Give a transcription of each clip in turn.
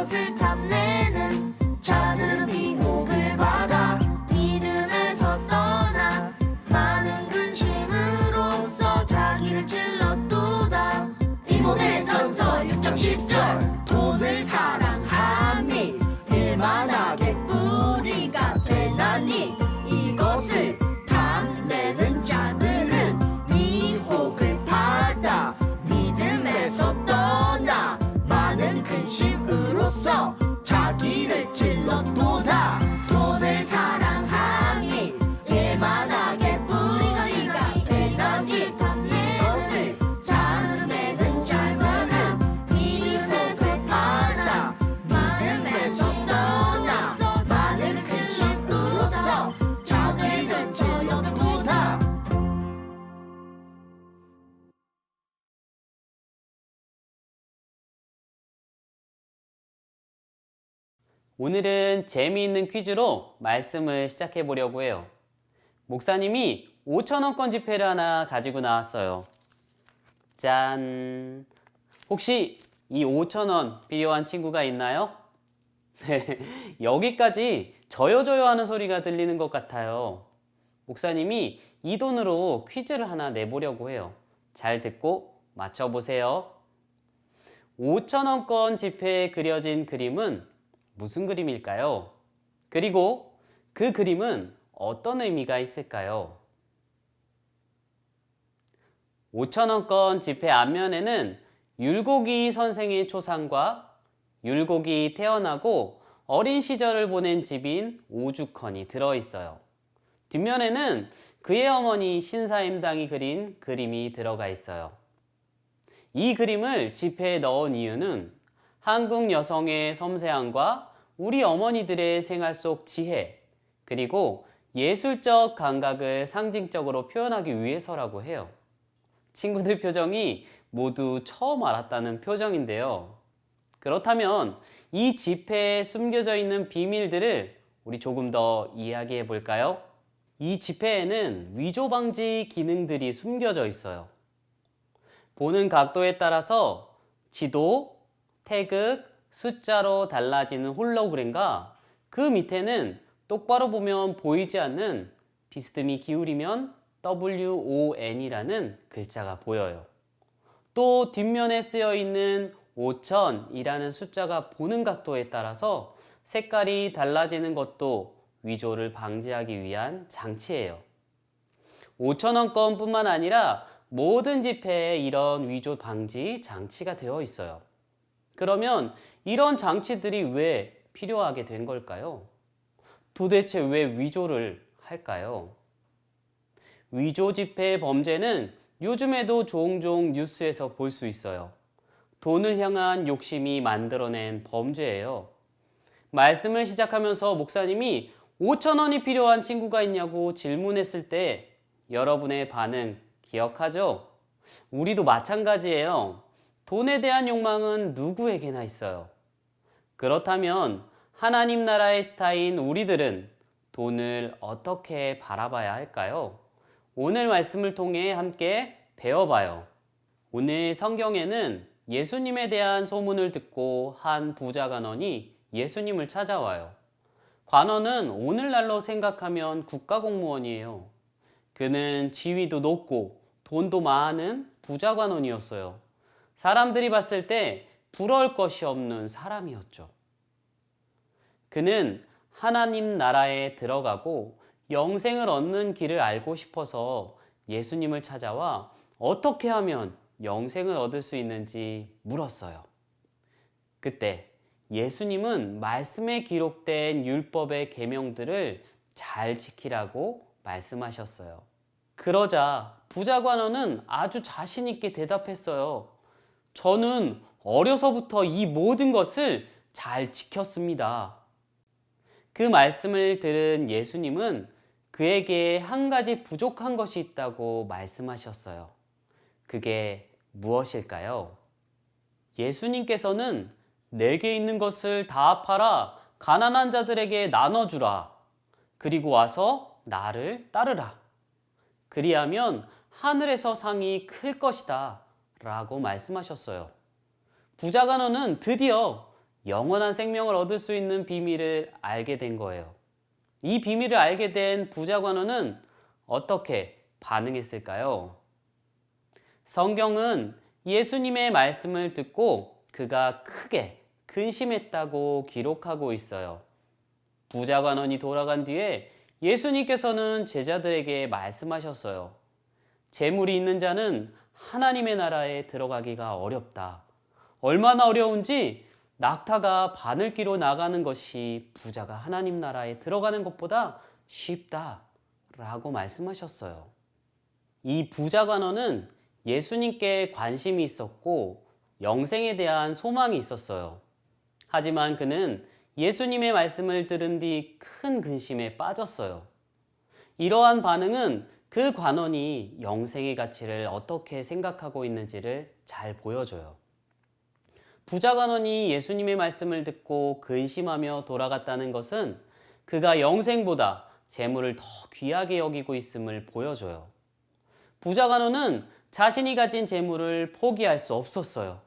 이것을 탐내는 자들은 미혹을 받아 믿음에서 떠나 많은 근심으로써 자기를 찔렀도다. 디모데전서 6장 10절 돈을 사랑함이 일만하게 뿌리가 되나니 이것을 탐내는 자들은 미혹을 받아 믿음에서 떠나 많은 근심으로써 자기를 찔렀도다. 돈을 사랑함이 일만하게 뿌리가 되나니 이것을 탐내는 자들은 미혹을 받아 믿음에서 떠나 많은 근심으로써 자기를 찔렀도다. 오늘은 재미있는 퀴즈로 말씀을 시작해 보려고 해요. 목사님이 5,000원권 지폐를 하나 가지고 나왔어요. 짠! 혹시 이 5,000원 필요한 친구가 있나요? 네, 여기까지 저요저요 하는 소리가 들리는 것 같아요. 목사님이 이 돈으로 퀴즈를 하나 내보려고 해요. 잘 듣고 맞춰보세요. 5,000원권 지폐에 그려진 그림은 무슨 그림일까요? 그리고 그 그림은 어떤 의미가 있을까요? 5,000원권 지폐 앞면에는 율곡이 선생의 초상과 율곡이 태어나고 어린 시절을 보낸 집인 오죽헌이 들어있어요. 뒷면에는 그의 어머니 신사임당이 그린 그림이 들어가 있어요. 이 그림을 지폐에 넣은 이유는 한국 여성의 섬세함과 우리 어머니들의 생활 속 지혜, 그리고 예술적 감각을 상징적으로 표현하기 위해서라고 해요. 친구들 표정이 모두 처음 알았다는 표정인데요. 그렇다면 이 지폐에 숨겨져 있는 비밀들을 우리 조금 더 이야기해 볼까요? 이 지폐에는 위조 방지 기능들이 숨겨져 있어요. 보는 각도에 따라서 지도, 태극, 숫자로 달라지는 홀로그램과 그 밑에는 똑바로 보면 보이지 않는 비스듬히 기울이면 WON이라는 글자가 보여요. 또 뒷면에 쓰여 있는 5,000이라는 숫자가 보는 각도에 따라서 색깔이 달라지는 것도 위조를 방지하기 위한 장치예요. 5,000원권 뿐만 아니라 모든 지폐에 이런 위조 방지 장치가 되어 있어요. 그러면 이런 장치들이 왜 필요하게 된 걸까요? 도대체 왜 위조를 할까요? 위조 지폐 범죄는 요즘에도 종종 뉴스에서 볼 수 있어요. 돈을 향한 욕심이 만들어낸 범죄예요. 말씀을 시작하면서 목사님이 5,000원이 필요한 친구가 있냐고 질문했을 때 여러분의 반응 기억하죠? 우리도 마찬가지예요. 돈에 대한 욕망은 누구에게나 있어요. 그렇다면 하나님 나라의 스타인 우리들은 돈을 어떻게 바라봐야 할까요? 오늘 말씀을 통해 함께 배워봐요. 오늘 성경에는 예수님에 대한 소문을 듣고 한 부자 관원이 예수님을 찾아와요. 관원은 오늘날로 생각하면 국가공무원이에요. 그는 지위도 높고 돈도 많은 부자 관원이었어요. 사람들이 봤을 때 부러울 것이 없는 사람이었죠. 그는 하나님 나라에 들어가고 영생을 얻는 길을 알고 싶어서 예수님을 찾아와 어떻게 하면 영생을 얻을 수 있는지 물었어요. 그때 예수님은 말씀에 기록된 율법의 계명들을 잘 지키라고 말씀하셨어요. 그러자 부자 관원은 아주 자신 있게 대답했어요. 저는 어려서부터 이 모든 것을 잘 지켰습니다. 그 말씀을 들은 예수님은 그에게 한 가지 부족한 것이 있다고 말씀하셨어요. 그게 무엇일까요? 예수님께서는 내게 있는 것을 다 팔아 가난한 자들에게 나눠주라. 그리고 와서 나를 따르라. 그리하면 하늘에서 상이 클 것이다. 라고 말씀하셨어요. 부자 관원은 드디어 영원한 생명을 얻을 수 있는 비밀을 알게 된 거예요. 이 비밀을 알게 된 부자 관원은 어떻게 반응했을까요? 성경은 예수님의 말씀을 듣고 그가 크게 근심했다고 기록하고 있어요. 부자 관원이 돌아간 뒤에 예수님께서는 제자들에게 말씀하셨어요. 재물이 있는 자는 하나님의 나라에 들어가기가 어렵다. 얼마나 어려운지 낙타가 바늘기로 나가는 것이 부자가 하나님 나라에 들어가는 것보다 쉽다 라고 말씀하셨어요. 이 부자 관원은 예수님께 관심이 있었고 영생에 대한 소망이 있었어요. 하지만 그는 예수님의 말씀을 들은 뒤 큰 근심에 빠졌어요. 이러한 반응은 그 관원이 영생의 가치를 어떻게 생각하고 있는지를 잘 보여줘요. 부자 관원이 예수님의 말씀을 듣고 근심하며 돌아갔다는 것은 그가 영생보다 재물을 더 귀하게 여기고 있음을 보여줘요. 부자 관원은 자신이 가진 재물을 포기할 수 없었어요.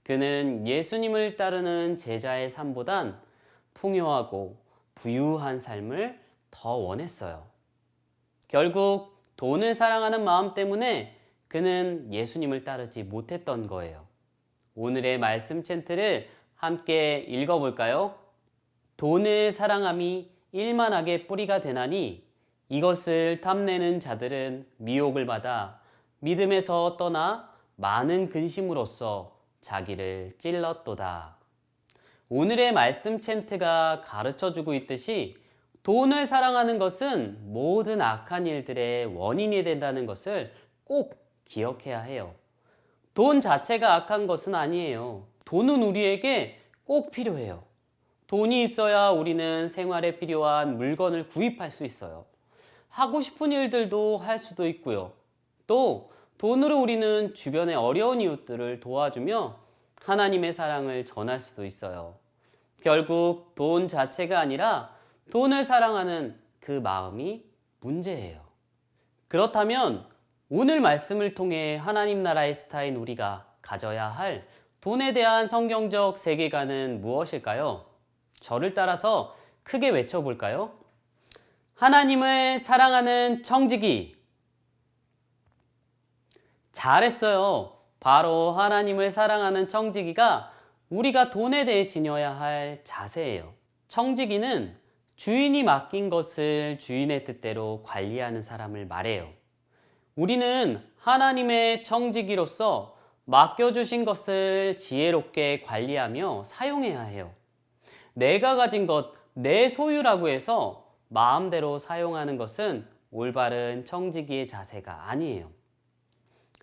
그는 예수님을 따르는 제자의 삶보단 풍요하고 부유한 삶을 더 원했어요. 결국 돈을 사랑하는 마음 때문에 그는 예수님을 따르지 못했던 거예요. 오늘의 말씀 챈트를 함께 읽어볼까요? 돈을 사랑함이 일만하게 뿌리가 되나니 이것을 탐내는 자들은 미혹을 받아 믿음에서 떠나 많은 근심으로써 자기를 찔렀도다. 오늘의 말씀 챈트가 가르쳐주고 있듯이 돈을 사랑하는 것은 모든 악한 일들의 원인이 된다는 것을 꼭 기억해야 해요. 돈 자체가 악한 것은 아니에요. 돈은 우리에게 꼭 필요해요. 돈이 있어야 우리는 생활에 필요한 물건을 구입할 수 있어요. 하고 싶은 일들도 할 수도 있고요. 또 돈으로 우리는 주변의 어려운 이웃들을 도와주며 하나님의 사랑을 전할 수도 있어요. 결국 돈 자체가 아니라 돈을 사랑하는 그 마음이 문제예요. 그렇다면 오늘 말씀을 통해 하나님 나라의 스타인 우리가 가져야 할 돈에 대한 성경적 세계관은 무엇일까요? 저를 따라서 크게 외쳐볼까요? 하나님을 사랑하는 청지기. 잘했어요. 바로 하나님을 사랑하는 청지기가 우리가 돈에 대해 지녀야 할 자세예요. 청지기는 주인이 맡긴 것을 주인의 뜻대로 관리하는 사람을 말해요. 우리는 하나님의 청지기로서 맡겨주신 것을 지혜롭게 관리하며 사용해야 해요. 내가 가진 것, 내 소유라고 해서 마음대로 사용하는 것은 올바른 청지기의 자세가 아니에요.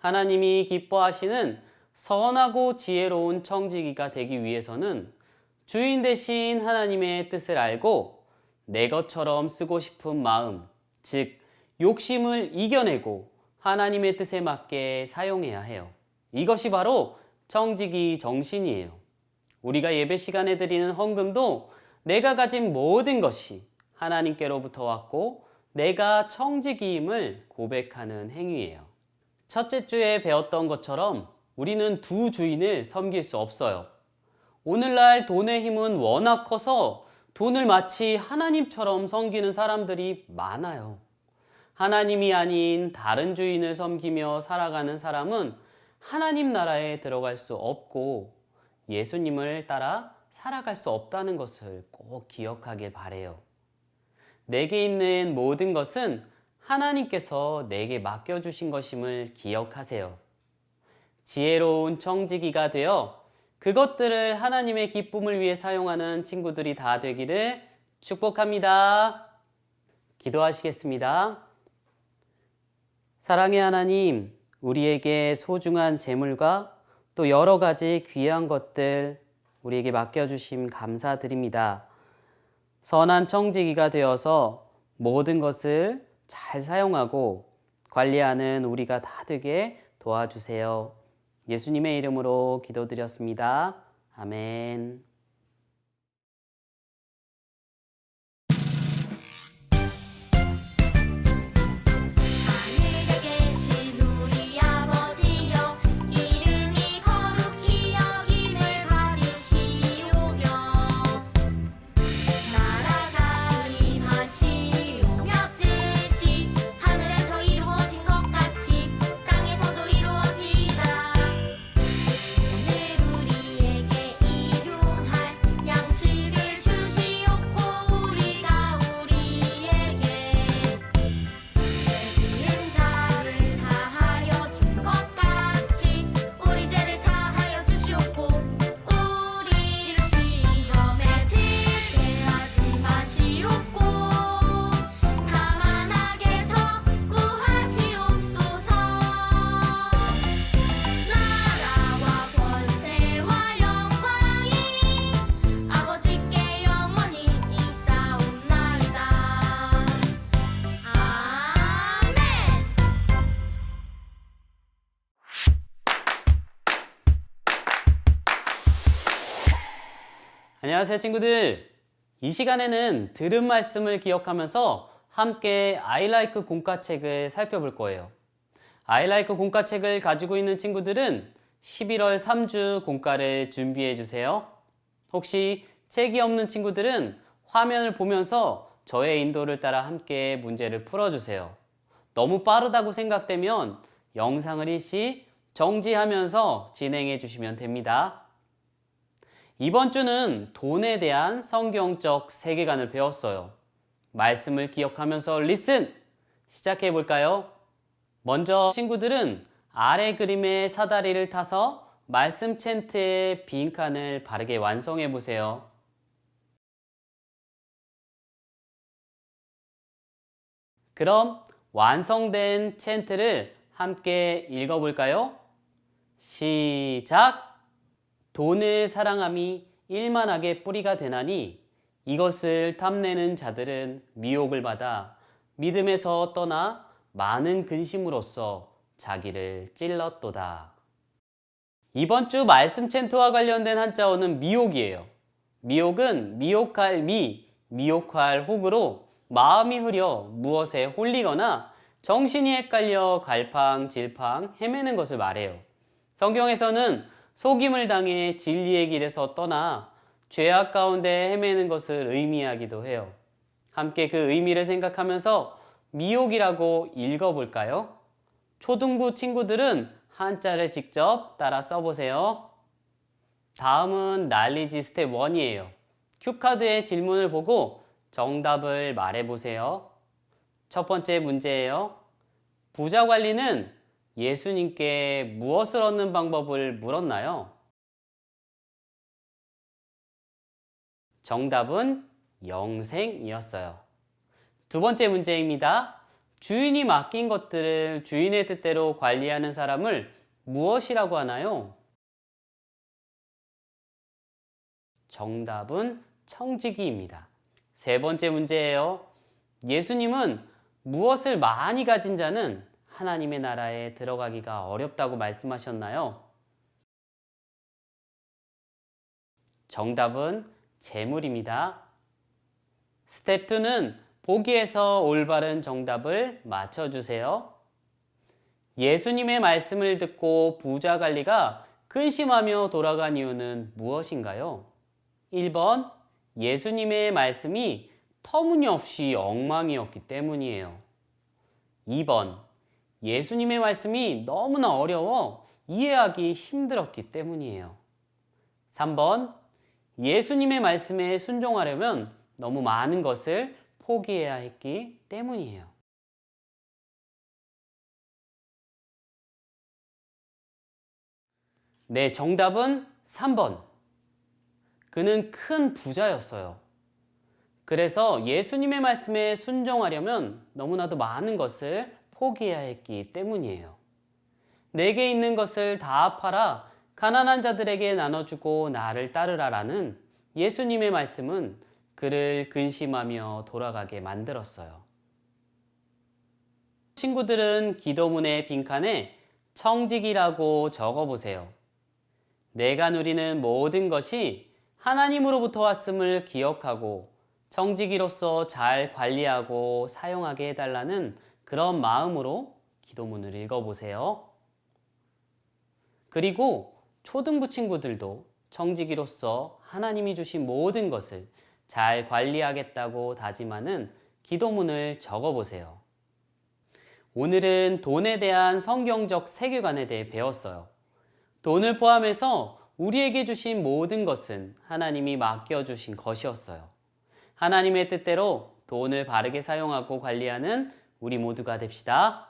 하나님이 기뻐하시는 선하고 지혜로운 청지기가 되기 위해서는 주인 대신 하나님의 뜻을 알고 내 것처럼 쓰고 싶은 마음, 즉 욕심을 이겨내고 하나님의 뜻에 맞게 사용해야 해요. 이것이 바로 청지기 정신이에요. 우리가 예배 시간에 드리는 헌금도 내가 가진 모든 것이 하나님께로부터 왔고 내가 청지기임을 고백하는 행위예요. 첫째 주에 배웠던 것처럼 우리는 두 주인을 섬길 수 없어요. 오늘날 돈의 힘은 워낙 커서 돈을 마치 하나님처럼 섬기는 사람들이 많아요. 하나님이 아닌 다른 주인을 섬기며 살아가는 사람은 하나님 나라에 들어갈 수 없고 예수님을 따라 살아갈 수 없다는 것을 꼭 기억하길 바래요. 내게 있는 모든 것은 하나님께서 내게 맡겨주신 것임을 기억하세요. 지혜로운 청지기가 되어 그것들을 하나님의 기쁨을 위해 사용하는 친구들이 다 되기를 축복합니다. 기도하시겠습니다. 사랑의 하나님, 우리에게 소중한 재물과 또 여러 가지 귀한 것들 우리에게 맡겨주심 감사드립니다. 선한 청지기가 되어서 모든 것을 잘 사용하고 관리하는 우리가 다 되게 도와주세요. 예수님의 이름으로 기도드렸습니다. 아멘. 하늘에 계신 우리 아버지여 이름이 거룩히 여김을 받으시오며 안녕하세요, 친구들. 이 시간에는 들은 말씀을 기억하면서 함께 아이라이크 공과책을 살펴볼 거예요. 아이라이크 공과책을 가지고 있는 친구들은 11월 3주 공과를 준비해 주세요. 혹시 책이 없는 친구들은 화면을 보면서 저의 인도를 따라 함께 문제를 풀어주세요. 너무 빠르다고 생각되면 영상을 일시 정지하면서 진행해 주시면 됩니다. 이번 주는 돈에 대한 성경적 세계관을 배웠어요. 말씀을 기억하면서 리슨! 시작해 볼까요? 먼저 친구들은 아래 그림의 사다리를 타서 말씀 챈트의 빈칸을 바르게 완성해 보세요. 그럼 완성된 챈트를 함께 읽어볼까요? 시작! 돈을 사랑함이 일만하게 뿌리가 되나니 이것을 탐내는 자들은 미혹을 받아 믿음에서 떠나 많은 근심으로써 자기를 찔렀도다. 이번 주 말씀 챈트와 관련된 한자어는 미혹이에요. 미혹은 미혹할 미혹할 혹으로 마음이 흐려 무엇에 홀리거나 정신이 헷갈려 갈팡질팡 헤매는 것을 말해요. 성경에서는 속임을 당해 진리의 길에서 떠나 죄악 가운데 헤매는 것을 의미하기도 해요. 함께 그 의미를 생각하면서 미혹이라고 읽어볼까요? 초등부 친구들은 한자를 직접 따라 써보세요. 다음은 난리지 스텝 1이에요. 큐카드의 질문을 보고 정답을 말해보세요. 첫 번째 문제예요. 부자 관리는 예수님께 무엇을 얻는 방법을 물었나요? 정답은 영생이었어요. 두 번째 문제입니다. 주인이 맡긴 것들을 주인의 뜻대로 관리하는 사람을 무엇이라고 하나요? 정답은 청지기입니다. 세 번째 문제예요. 예수님은 무엇을 많이 가진 자는 하나님의 나라에 들어가기가 어렵다고 말씀하셨나요? 정답은 재물입니다. 스텝 2는 보기에서 올바른 정답을 맞춰주세요. 예수님의 말씀을 듣고 부자 관리가 근심하며 돌아간 이유는 무엇인가요? 1번, 예수님의 말씀이 터무니없이 엉망이었기 때문이에요. 2번, 예수님의 말씀이 너무나 어려워 이해하기 힘들었기 때문이에요. 3번, 예수님의 말씀에 순종하려면 너무 많은 것을 포기해야 했기 때문이에요. 네, 정답은 3번. 그는 큰 부자였어요. 그래서 예수님의 말씀에 순종하려면 너무나도 많은 것을 포기해야 했기 때문이에요. 내게 있는 것을 다 팔아 가난한 자들에게 나눠주고 나를 따르라라는 예수님의 말씀은 그를 근심하며 돌아가게 만들었어요. 친구들은 기도문의 빈칸에 청직이라고 적어보세요. 내가 누리는 모든 것이 하나님으로부터 왔음을 기억하고 청지기로서 잘 관리하고 사용하게 해달라는 그런 마음으로 기도문을 읽어보세요. 그리고 초등부 친구들도 청지기로서 하나님이 주신 모든 것을 잘 관리하겠다고 다짐하는 기도문을 적어보세요. 오늘은 돈에 대한 성경적 세계관에 대해 배웠어요. 돈을 포함해서 우리에게 주신 모든 것은 하나님이 맡겨주신 것이었어요. 하나님의 뜻대로 돈을 바르게 사용하고 관리하는 우리 모두가 됩시다.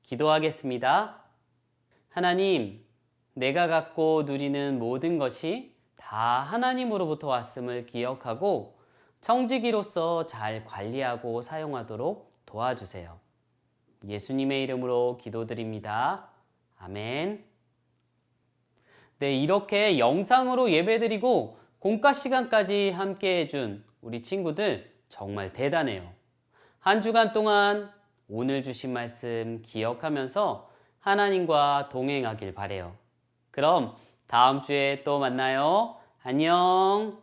기도하겠습니다. 하나님, 내가 갖고 누리는 모든 것이 다 하나님으로부터 왔음을 기억하고 청지기로서 잘 관리하고 사용하도록 도와주세요. 예수님의 이름으로 기도드립니다. 아멘. 네, 이렇게 영상으로 예배드리고 공과 시간까지 함께 해준 우리 친구들 정말 대단해요. 한 주간 동안 오늘 주신 말씀 기억하면서 하나님과 동행하길 바래요. 그럼 다음 주에 또 만나요. 안녕.